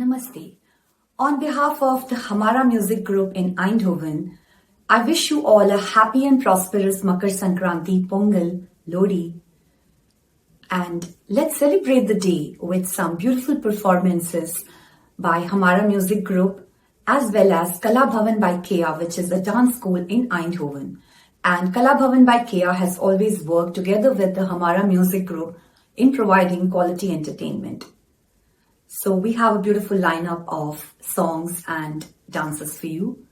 Namaste. On behalf of the HamaraMusicGroup in Eindhoven, I wish you all a happy and prosperous Makar Sankranti, Pongal, Lodi. And let's celebrate the day with some beautiful performances by HamaraMusicGroup as well as Kalabhavan by Keya, which is a dance school in Eindhoven. And Kalabhavan by Keya has always worked together with the HamaraMusicGroup in providing quality entertainment. So we have a beautiful lineup of songs and dances for you.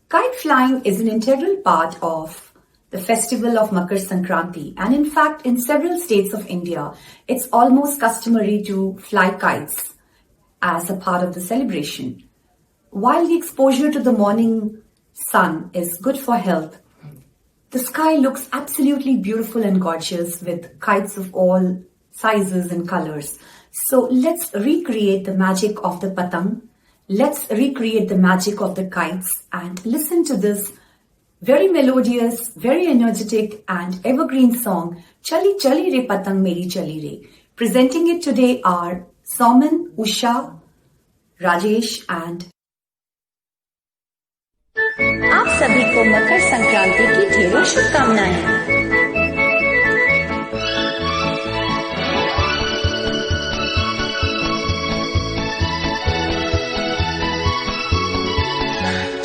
Kite flying is an integral part of the festival of Makar Sankranti, and in fact in several states of India, it's almost customary to fly kites as a part of the celebration. While the exposure to the morning sun is good for health, the sky looks absolutely beautiful and gorgeous with kites of all sizes and colors. So let's recreate the magic of the patang. Let's recreate the magic of the kites and listen to this very melodious, very energetic and evergreen song, Chali Chali Re Patang Meri Chali Re. Presenting it today are Soumen, Usha, Rajesh and आप सभी को मकर संक्रांति की ढेरों शुभकामनाएं।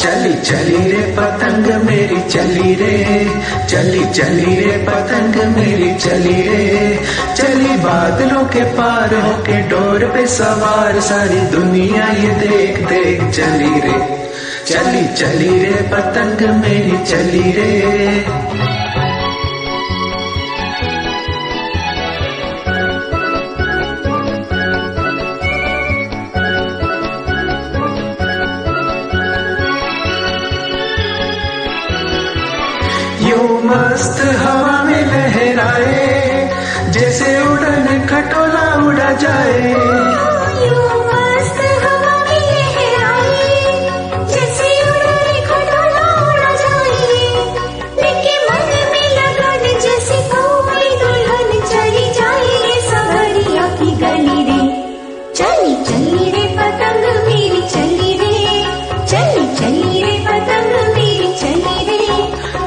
चली चली रे पतंग मेरी चली रे, चली चली रे पतंग मेरी चली रे, चली बादलों के पार होके डोर पे सवार, सारी दुनिया ये देख देख चली रे, चली चली रे पतंग मेरी चली रे। मस्त हवा में लहराए, जैसे उड़न खटोला उड़ा जाए, मस्त हवा में लहराए, जैसे उड़न खटोला उड़ा जाए, लेके मन में लगन जैसे कोई दुल्हन चली जाए रे सवरिया की गली रे, चली चली रे पतंग मेरी चली रे, चली चली रे पतंग मेरी चली रे,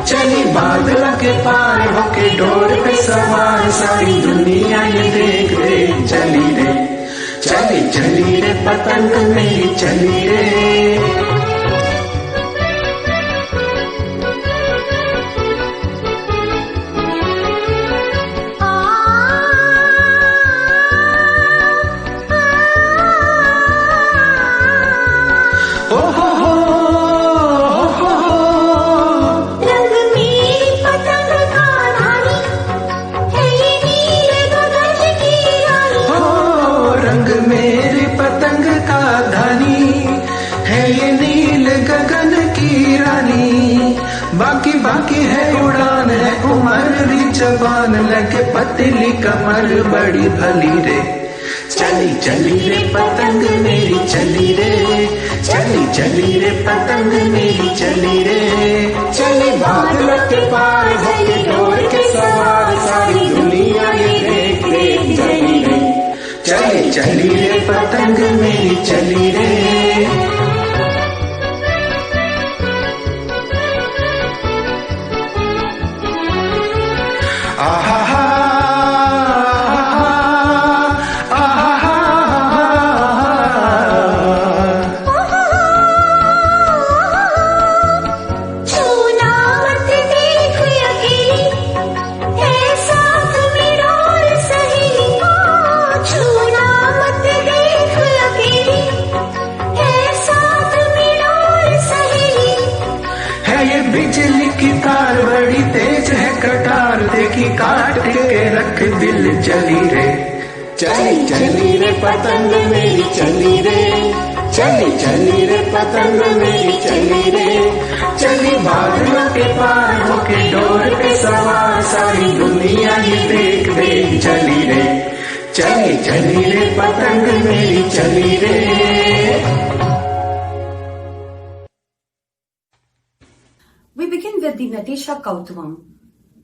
चली बादलों के पार होके डोर पे सवार, सारी दुनिया ये देख देख चली रे, चली चली रे पतंग मेरी चली रे। बाकी बाकी है उड़ान है उम्र री जवान, लगे पतली कमर बड़ी भली रे, चली चली रे पतंग मेरी चली रे, चली चली रे पतंग मेरी चली रे, चली बादलों के पार होके डोर के सवार, सारी दुनिया ये देख देख चली रे, चली चली रे पतंग मेरी चली रे। काट के रख दिल चली रे, चली चली रे पतंग मेरी चली रे, चली चली रे पतंग मेरी चली रे, चली बादलों के पार होके डोर पे सवार, सारी दुनिया ये देख देख चली रे, चली चली रे पतंग मेरी चली रे। We begin with the Natesha Kautvam,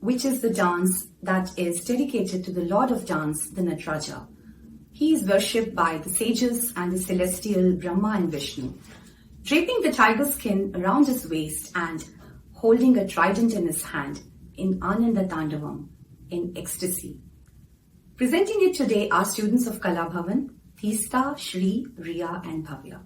which is the dance that is dedicated to the Lord of Dance, the Nataraja. He is worshipped by the sages and the celestial Brahma and Vishnu, draping the tiger skin around his waist and holding a trident in his hand in Ananda Tandavam, in ecstasy. Presenting it today are students of Kalabhavan, Teesta, Shri, Rhea and Bhavya.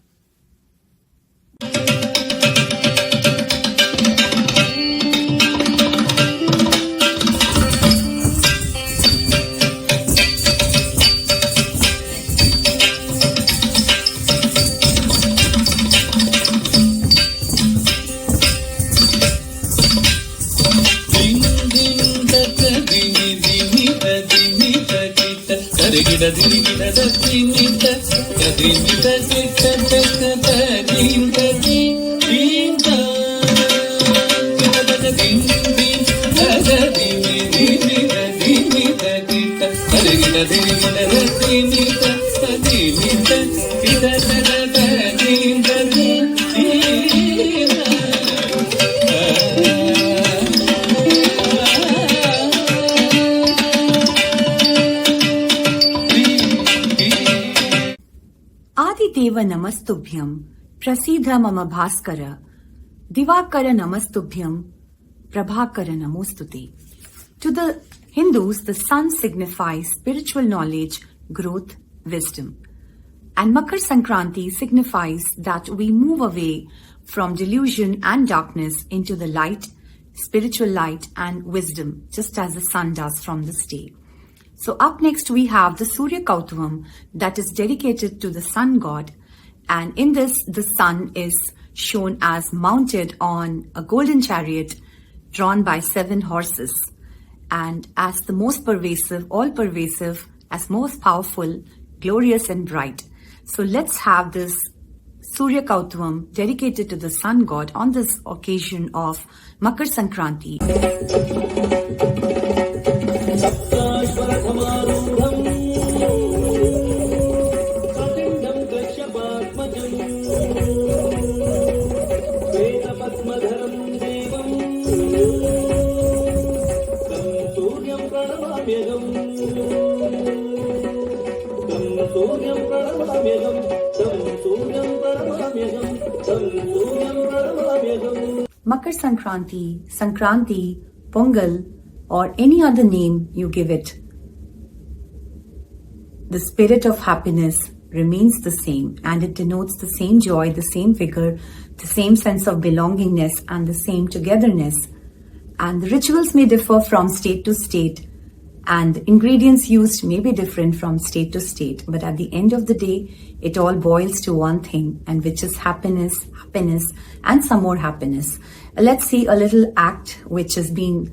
Adideva namastubhyam, prasidha mama bhaskara, divakara namastubhyam, prabhakara namostute. To the Hindus, the sun signifies spiritual knowledge, growth, wisdom. And Makar Sankranti signifies that we move away from delusion and darkness into the light, spiritual light and wisdom, just as the sun does from this day. So up next we have the Surya Kautavam that is dedicated to the sun god, and in this the sun is shown as mounted on a golden chariot drawn by 7 horses, and as the most pervasive, all pervasive, as most powerful, glorious and bright. So let's have this Surya Kautavam dedicated to the sun god on this occasion of Makar Sankranti. Makar Sankranti, Sankranti, Pongal, or any other name you give it, the spirit of happiness remains the same, and it denotes the same joy, the same vigor, the same sense of belongingness and the same togetherness. And the rituals may differ from state to state, and ingredients used may be different from state to state, but at the end of the day, it all boils to one thing, and which is happiness, happiness, and some more happiness. Let's see a little act which is being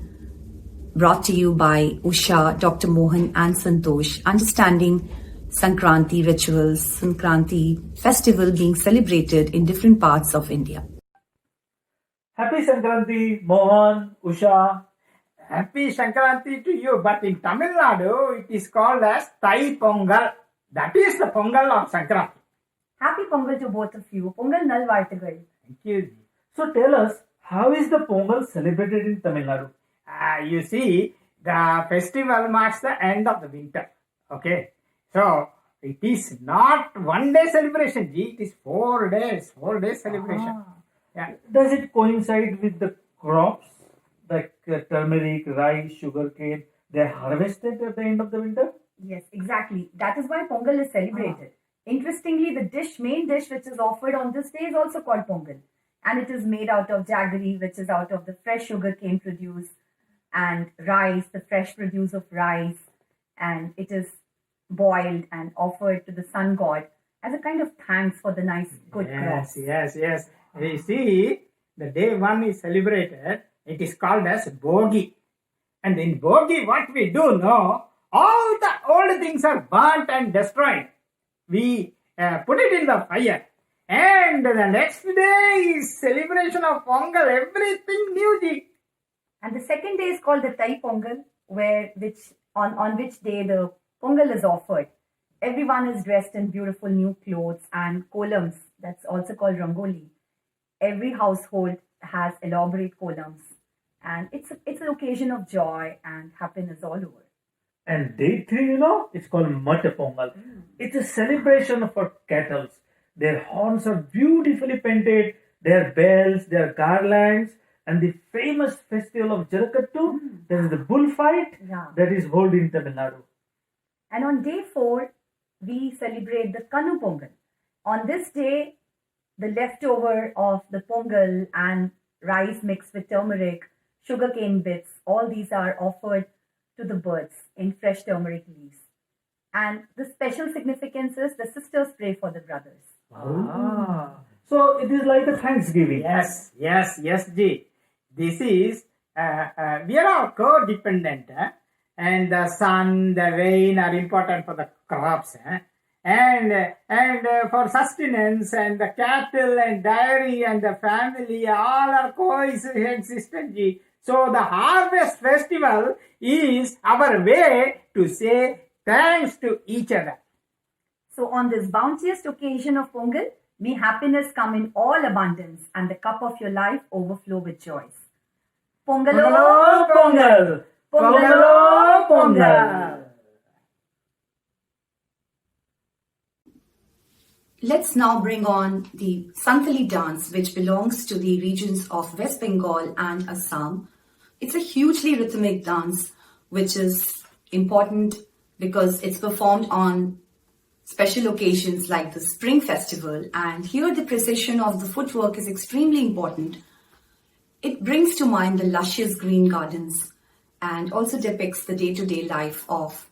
brought to you by Usha, Dr. Mohan, and Santosh, understanding Sankranti rituals, Sankranti festival being celebrated in different parts of India. Happy Sankranti, Mohan, Usha. Happy Sankranti to you, but in Tamil Nadu, it is called as Thai Pongal. That is the Pongal of Sankranti. Happy Pongal to both of you. Pongal Nalvartagal. Thank you. So tell us, how is the Pongal celebrated in Tamil Nadu? You see, the festival marks the end of the winter. Okay. So, it is not one day celebration, G. It is 4 days. 4 days celebration. Yeah. Does it coincide with the crops like turmeric, rice, sugarcane? They are harvested at the end of the winter? Yes, exactly. That is why Pongal is celebrated. Interestingly, the main dish which is offered on this day is also called Pongal. And it is made out of jaggery, which is out of the fresh sugarcane produce, and rice, the fresh produce of rice. And it is boiled and offered to the sun god as a kind of thanks for the nice, good crops. Yes. You see, the day one is celebrated, it is called as Bogi. And in Bogi, what we do now, all the old things are burnt and destroyed. We put it in the fire. And the next day is celebration of Pongal, everything new. Ji. And the second day is called the Thai Pongal, on which day the Pongal is offered. Everyone is dressed in beautiful new clothes and columns, that's also called Rangoli. Every household has elaborate columns, and it's an occasion of joy and happiness all over. And day 3, it's called Matta Pongal. It's a celebration for cattle. Their horns are beautifully painted, their bells, their garlands, and the famous festival of Jalakattu, that is the bullfight, that is held in Tamil Nadu. And on day 4, we celebrate the Kanu Pongal. On this day, the leftover of the pongal and rice mixed with turmeric, sugarcane bits, all these are offered to the birds in fresh turmeric leaves. And the special significance is the sisters pray for the brothers. So it is like a Thanksgiving. Yes, G. This is, we are all co-dependent, and the sun, the rain are important for the crops, and for sustenance, and the cattle and dairy and the family all are coexistent, G. So the harvest festival is our way to say thanks to each other. So on this bounteous occasion of Pongal, may happiness come in all abundance and the cup of your life overflow with joys. Pongalo Pongal! Pongalo Pongal! Let's now bring on the Santali dance, which belongs to the regions of West Bengal and Assam. It's a hugely rhythmic dance, which is important because it's performed on special occasions like the Spring Festival, and here the precision of the footwork is extremely important. It brings to mind the luscious green gardens and also depicts the day-to-day life of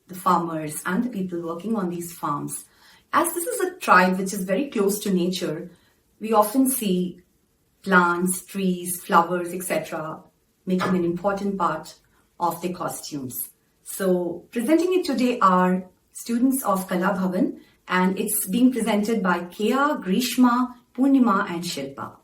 the farmers and the people working on these farms. As this is a tribe which is very close to nature, we often see plants, trees, flowers, etc. making an important part of their costumes. So presenting it today are students of Kalabhavan, and it's being presented by Keya, Greeshma, Purnima and Shilpa.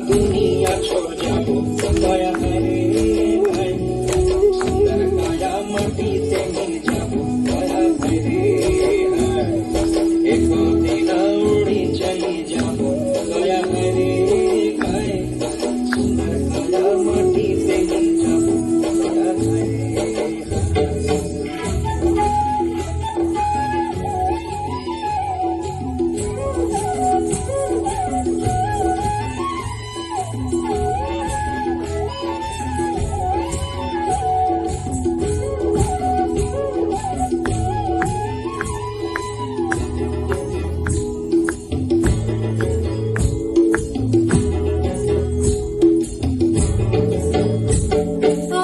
দুনিয়া ছোট যাব দয়া হরে ভাই সুন্দর কায়া মাটিতে মিল যাব দয়া হরে ভাই একদিন উড়ি চলি যাব দয়া হরে ভাই সুন্দর কায়া মাটিতে মিল যাব দয়া হরে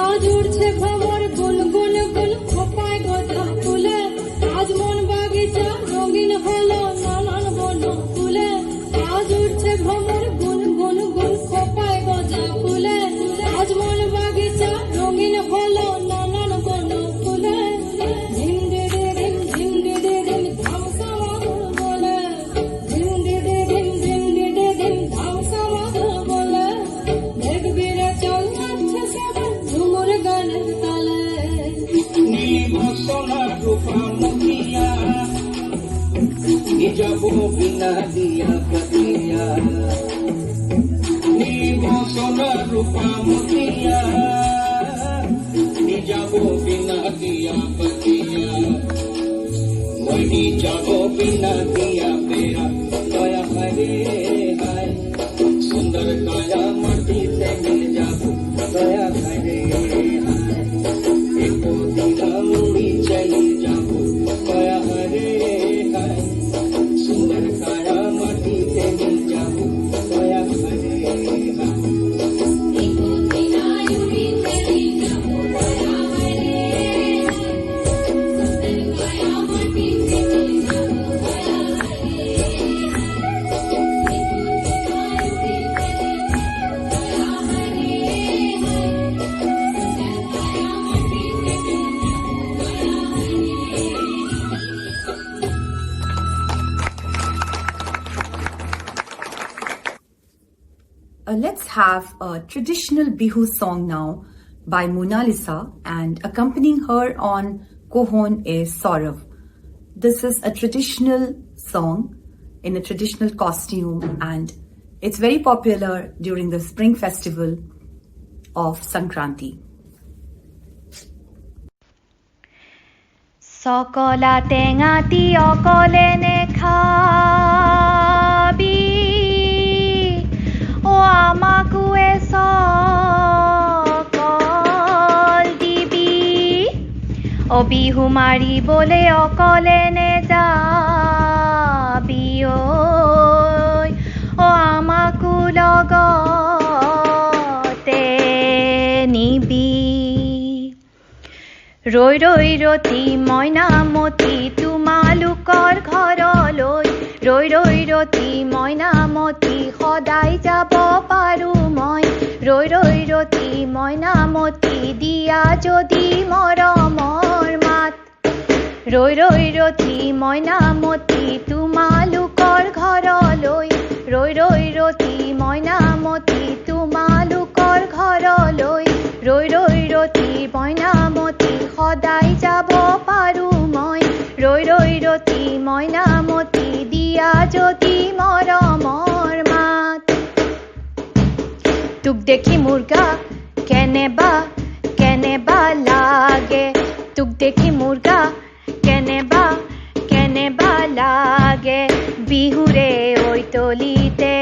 আজ উড়ছে ভ্রমর গুন গুন গুন খোপায় গোধা ফুলে আজ মন বাগিচা রঙিন হলো নানান বন ফুলে আজ উড়ছে ভ্রমর গুন গুন গুন খোপায় গোধা ফুলে আজ মন বাগিচা রঙিন হলো নানান বন ফুলে ঝিমডে দে ধিম ঝিমডে দে ধিম ধামসা মাদুর বলে ঝিমডে দে ধিম ঝিমডে দে ধিম ধামসা মাদুর বলে দেখবি রে চল যাচ্ছে সবাই ঝুমুর গানের তালে নীল সোনার রূপা মুখিয়া যাব বিনা দিয়া পতিয়া নীল সোনার রূপা মুখিয়া যাব বিনা দিয়া পতিয়া মনি যাব বিনা দিয়া পেরা দয়া হরে হায় সুন্দর কায়া মাটিতে মিল যাব দয়া হরে হায় একদিন উড়ি চলি যাব দয়া হরে হায় সুন্দর কায়া মাটিতে মিল যাব দয়া হরে হায় Let's have a traditional Bihu song now by Monalisha, and accompanying her on Kohon is Saurav. This is a traditional song in a traditional costume, and it's very popular during the spring festival of Sankranti. সকলা টেঙাতি অকলে নেখাবি ও আমাকো সকল দিবি ও বিহু মাৰিবলে অকলে নেযাবি ঐ ও আমাকো লগতে নিবি ৰৈ ৰৈ ৰতি মইনামতি তোমালোকৰ ঘৰলৈ ৰৈ ৰৈ ৰতি মইনামতি সদায় যাব পাৰো মই ৰৈ ৰৈ ৰতি মইনামতি দিয়া যদি মৰমৰ মাত ৰৈ ৰৈ ৰতি মইনামতি তোমালোকৰ ঘৰলৈ ৰৈ ৰৈ ৰতি মইনামতি তোমালোকৰ ঘৰলৈ ৰৈ ৰৈ ৰতি মইনামতি সদায় যাব পাৰো মই ৰৈ ৰৈ ৰতি মইনামতি দিয়া যদি মৰমৰ মাত তোক দেখি মোৰ গা কেনেবা লাগে তোক দেখি মোৰ গা কেনেবা লাগে বিহুৰে ঐ তলিতে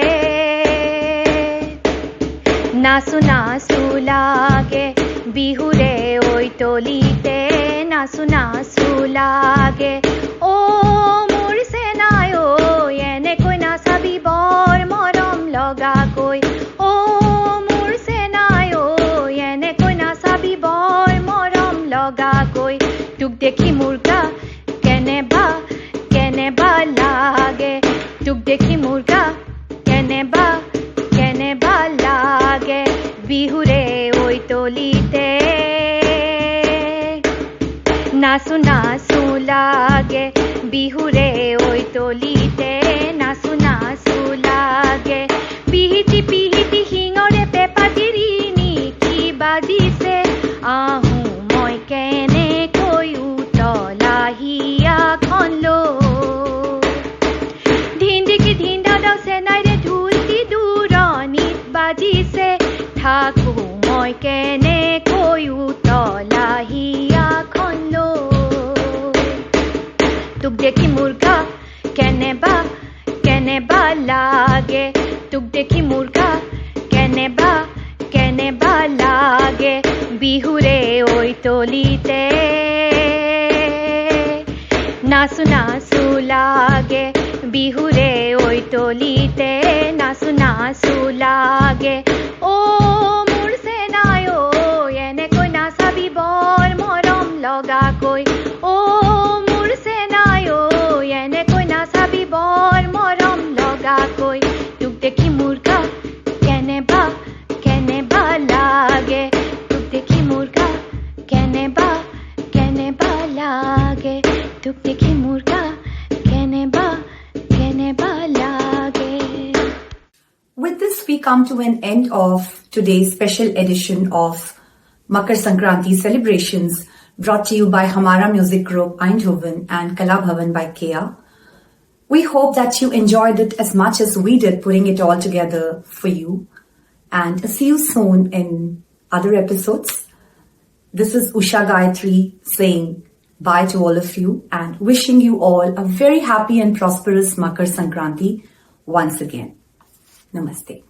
নাচু নাচু লাগে বিহুৰে ঐ তলিতে নাচু নাচু লাগে ও মোৰ চেনাই ঐ এনেকৈ নাচাবি বৰ মৰম লগাকৈ ও মোৰ চেনাই ঐ এনেকৈ নাচাবি বৰ মৰম লগাকৈ তোক দেখি মোৰ গা কেনেবা লাগে তোক দেখি মোৰ গা কেনেবা লাগে বিহুৰে ঐ তলিতে নাচু নাচু লাগে বিহুৰে ঐ তলিতে নাচু নাচু লাগে পিহিতি পিহিতি বাজিছে থাকো মই কেনেকৈ উতলাহিয়াখন লৈ তোক দেখি মোৰ গা কেনেবা লাগে তোক দেখি মোৰ গা কেনেবা লাগে বিহুৰে ঐ তলিতে নাচু নাচু লাগে বিহুৰে ঐ তলিতে নাচু নাচু লাগে অ মোৰ চেনাই ঐ এনেকৈ নাচাবি বৰ মৰম লগাকৈ অ মোৰ চেনাই ঐ এনেকৈ নাচাবি বৰ মৰম লগাকৈ তোক দেখি মোৰ গা কেনেবা লাগে তোক দেখি মোৰ গা কেনেবা লাগে তোক দেখি মোৰ গা কেনেবা লাগে. With this, we come to an end of today's special edition of Makar Sankranti celebrations brought to you by HamaraMusicGroup Eindhoven and Kalabhavan by Keya. We hope that you enjoyed it as much as we did putting it all together for you. And see you soon in other episodes. This is Usha Gayathrie saying bye to all of you and wishing you all a very happy and prosperous Makar Sankranti once again. Namaste.